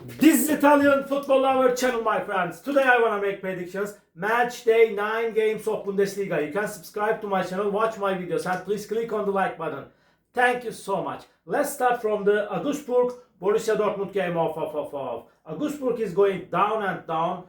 This is Italian Football Lover channel, my friends. Today I want to make predictions. Match day 9 games of Bundesliga. You can subscribe to my channel, watch my videos, and please click on the like button. Thank you so much. Let's start from the Augsburg Borussia Dortmund game of. Augsburg is going down and down,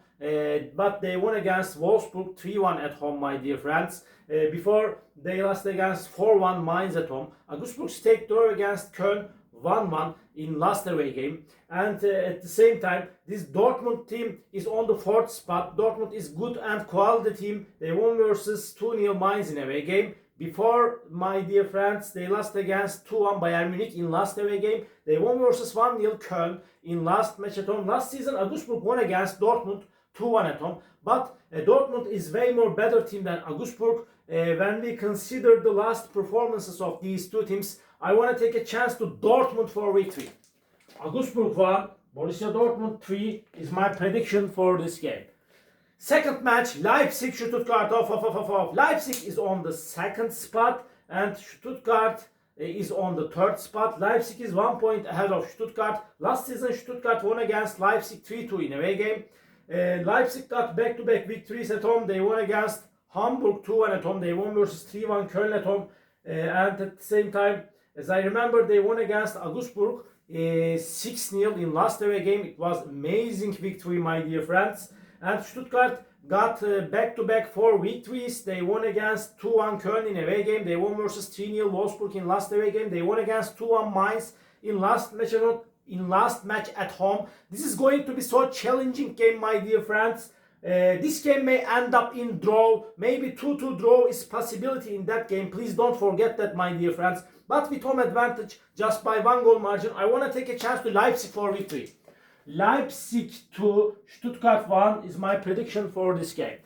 but they won against Wolfsburg 3-1 at home, my dear friends. Before they lost against 4-1 Mainz at home. Augsburg stayed draw against Köln 1-1 in last away game, and at the same time this Dortmund team is on the 4th spot. Dortmund is good and quality team. They won versus 2-0 Mainz in away game. Before, my dear friends, they lost against 2-1 Bayern Munich in last away game. They won versus 1-0 Köln in last match at home. Last season Augsburg won against Dortmund 2-1 at home, but Dortmund is way more better team than Augsburg. When we consider the last performances of these two teams, I want to take a chance to Dortmund for victory. Augsburg 1, Borussia Dortmund 3 is my prediction for this game. Second match, Leipzig Stuttgart of. Leipzig is on the 2nd spot and Stuttgart is on the 3rd spot. Leipzig is 1 point ahead of Stuttgart. Last season Stuttgart won against Leipzig 3-2 in away game. Leipzig got back-to-back victories at home. They won against Hamburg 2-1 at home. They won versus 3-1 Köln at home. And at the same time, as I remember, they won against Augsburg 6-0 in last away game. It was amazing victory, my dear friends. And Stuttgart got back-to-back 4 victories. They won against 2-1 Köln in away game. They won versus 3-0 Wolfsburg in last away game. They won against 2-1 Mainz in last match at home. This is going to be so challenging game, my dear friends. This game may end up in draw. Maybe 2-2 draw is possibility in that game. Please don't forget that, my dear friends. But with home advantage, just by 1 goal margin, I want to take a chance to Leipzig for victory. Leipzig 2, Stuttgart 1 is my prediction for this game.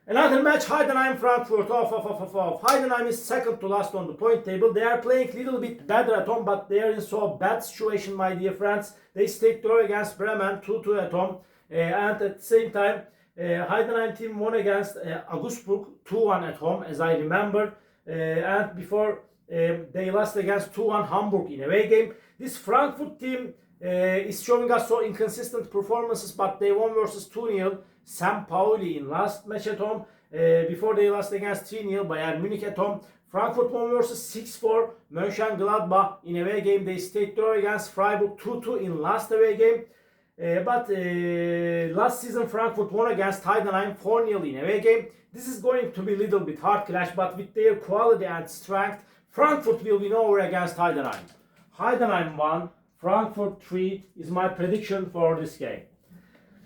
Another match, Heidenheim Frankfurt of. Heidenheim is second to last on the point table. They are playing a little bit better at home, but they are in so bad situation, my dear friends. They stayed draw against Bremen 2-2 at home. And at the same time, Heidenheim team won against Augsburg 2-1 at home, as I remember. And before they lost against 2-1 Hamburg in away game. This Frankfurt team is showing us so inconsistent performances, but they won versus 2-0 St. Pauli in last match at home. Before they lost against 3-0 Bayern Munich at home. Frankfurt won versus 6-4 Mönchengladbach in away game. They stayed draw against Freiburg 2-2 in last away game. But last season Frankfurt won against Heidenheim 4-0 in away game. This is going to be a little bit hard clash, but with their quality and strength, Frankfurt will win over against Heidenheim. Heidenheim 1, Frankfurt 3 is my prediction for this game.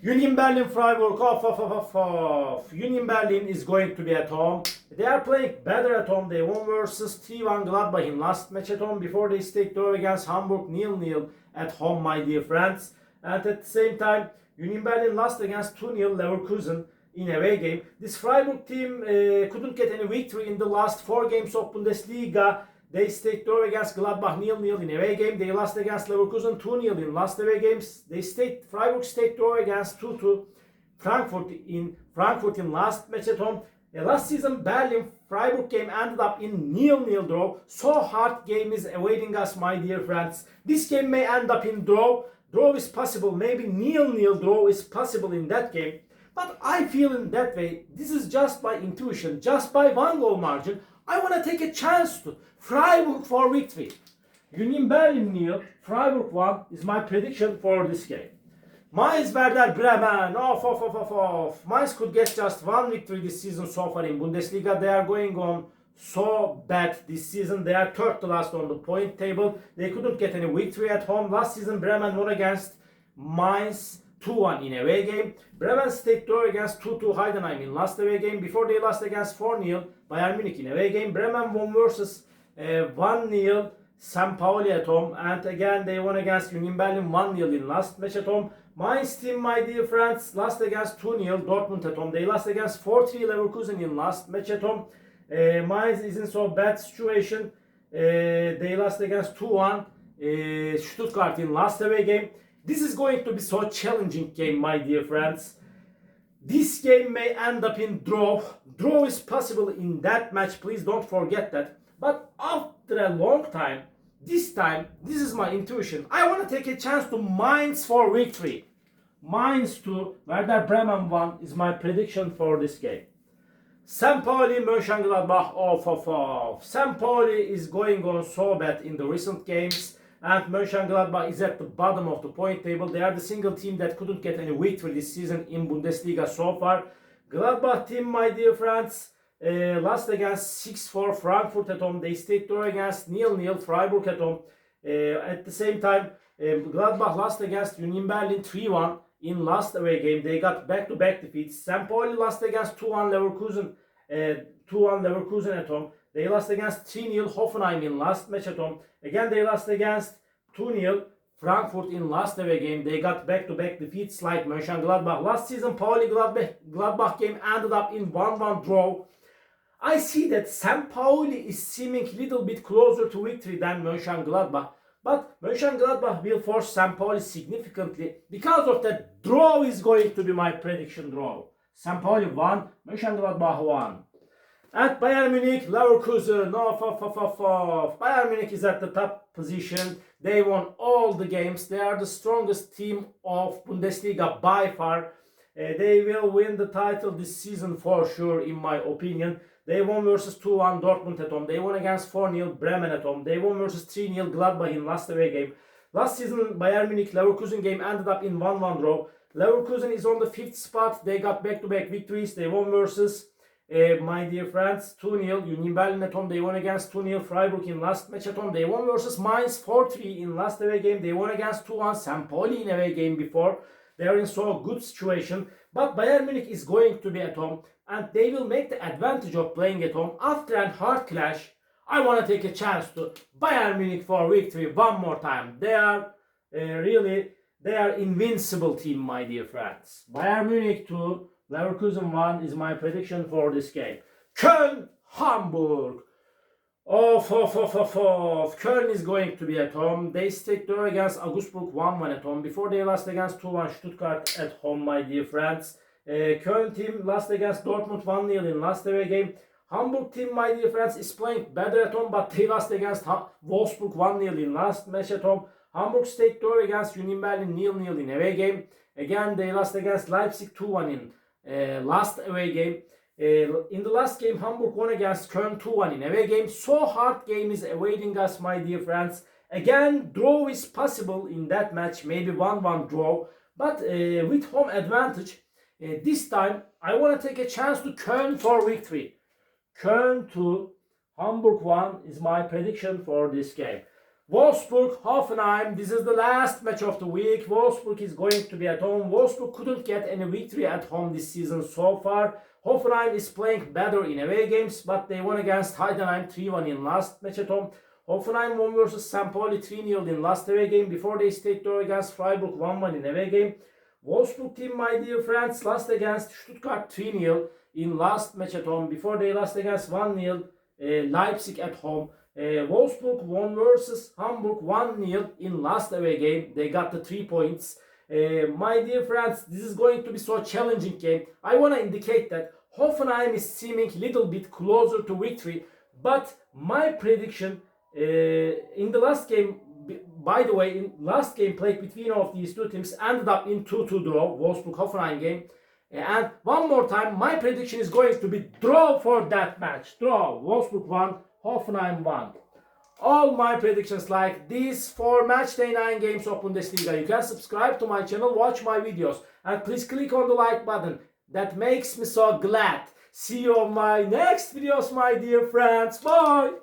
Union Berlin Freiburg of. Union Berlin is going to be at home. They are playing better at home. They won versus 3-1 Gladbach in last match at home. Before they stayed draw against Hamburg 0-0 at home, my dear friends. And at the same time, Union Berlin lost against 2-0 Leverkusen in away game. This Freiburg team couldn't get any victory in the last 4 games of Bundesliga. They stayed draw against Gladbach 0-0 in away game. They lost against Leverkusen 2-0 in last away games. Freiburg stayed draw against 2-2 Frankfurt in last match at home. Last season Berlin Freiburg game ended up in 0-0 draw. So hard game is awaiting us, my dear friends. This game may end up in draw. Draw is possible. Maybe 0-0 draw is possible in that game. But I feel in that way, this is just by intuition, just by 1 goal margin. I want to take a chance to Freiburg for victory. Union Berlin 0, Freiburg 1 is my prediction for this game. Mainz Werder Bremen of. Mainz could get just 1 victory this season so far in Bundesliga. They are going on so bad this season. They are 3rd to last on the point table. They couldn't get any victory at home. Last season Bremen won against Mainz 2-1 in away game. Bremen stayed draw against 2-2 Heidenheim in last away game. Before they lost against 4-0 Bayern Munich in away game. Bremen won versus 1-0 St. Pauli at home. And again they won against Union Berlin 1-0 in last match at home. Mainz team, my dear friends, lost against 2-0 Dortmund at home. They lost against 4-3 Leverkusen in last match at home. Mainz is in so bad situation. They lost against 2-1 Stuttgart in last away game. This is going to be so challenging game, my dear friends. This game may end up in draw. Draw is possible in that match. Please don't forget that. But after a long time, this time, this is my intuition. I want to take a chance to Mainz for victory. Mainz 2, Werder Bremen 1 is my prediction for this game. St. Pauli, Mönchengladbach, St. Pauli is going on so bad in the recent games, and Mönchengladbach is at the bottom of the point table. They are the single team that couldn't get any victory this season in Bundesliga so far. Gladbach team, my dear friends, lost against 6-4 Frankfurt at home. They stayed draw against 0-0 Freiburg at home. At the same time, Gladbach lost against Union Berlin 3-1 in last away game. They got back-to-back defeats. St. Pauli lost against 2-1 Leverkusen at home. They lost against 3-0 Hoffenheim in last match at home. Again, they lost against 2-0 Frankfurt in last away game. They got back-to-back defeats like Mönchengladbach. Last season, Pauli-Gladbach game ended up in 1-1 draw. I see that St. Pauli is seeming a little bit closer to victory than Mönchengladbach. But Mönchengladbach will force St. Pauli significantly. Because of that, draw is going to be my prediction draw. St. Pauli 1, Mönchengladbach 1. And Bayern Munich, Leverkusen, Bayern Munich is at the top position. They won all the games. They are the strongest team of Bundesliga by far. They will win the title this season for sure, in my opinion. They won versus 2-1 Dortmund at home. They won against 4-0 Bremen at home. They won versus 3-0 Gladbach in last away game. Last season, Bayern Munich Leverkusen game ended up in 1-1 draw. Leverkusen is on the 5th spot. They got back-to-back victories. They won versus, my dear friends, 2-0 Union Berlin at home. They won against 2-0 Freiburg in last match at home. They won versus Mainz 4-3 in last away game. They won against 2-1 St. Pauli in away game before. They are in so good situation. But Bayern Munich is going to be at home, and they will make the advantage of playing at home. After a hard clash, I want to take a chance to Bayern Munich for victory one more time. They are they are invincible team, my dear friends. Bayern Munich 2, Leverkusen 1 is my prediction for this game. Köln, Hamburg. Köln is going to be at home. They stayed draw against Augsburg 1-1 at home. Before they lost against 2-1 Stuttgart at home, my dear friends. Köln team lost against Dortmund 1-0 in last away game. Hamburg team, my dear friends, is playing better at home, but they lost against Wolfsburg 1-0 in last match at home. Hamburg stayed draw against Union Berlin 0-0 in away game. Again, they lost against Leipzig 2-1 in last away game. In the last game, Hamburg won against Köln 2-1 in away game. So hard game is awaiting us, my dear friends. Again, draw is possible in that match, maybe 1-1 draw. But with home advantage, this time I want to take a chance to Köln for victory. Köln 2, Hamburg 1 is my prediction for this game. Wolfsburg, Hoffenheim, this is the last match of the week. Wolfsburg is going to be at home. Wolfsburg couldn't get any victory at home this season so far. Hoffenheim is playing better in away games, but they won against Heidenheim 3-1 in last match at home. Hoffenheim won versus St. Pauli 3-0 in last away game. Before they stayed draw against Freiburg 1-1 in away game. Wolfsburg team, my dear friends, lost against Stuttgart 3-0 in last match at home. Before they lost against 1-0 Leipzig at home. Wolfsburg won versus Hamburg 1-0 in last away game. They got the 3 points. My dear friends, this is going to be so challenging game. I want to indicate that Hoffenheim is seeming a little bit closer to victory. But my prediction in the last game, by the way, in last game played between all of these two teams ended up in 2-2 draw, Wolfsburg-Hoffenheim game. And one more time, my prediction is going to be draw for that match. Draw, Wolfsburg 1, Hoffenheim 1. All my predictions like this for match day 9 games of Bundesliga. You can subscribe to my channel, watch my videos, and please click on the like button. That makes me so glad. See you on my next videos, my dear friends. Bye!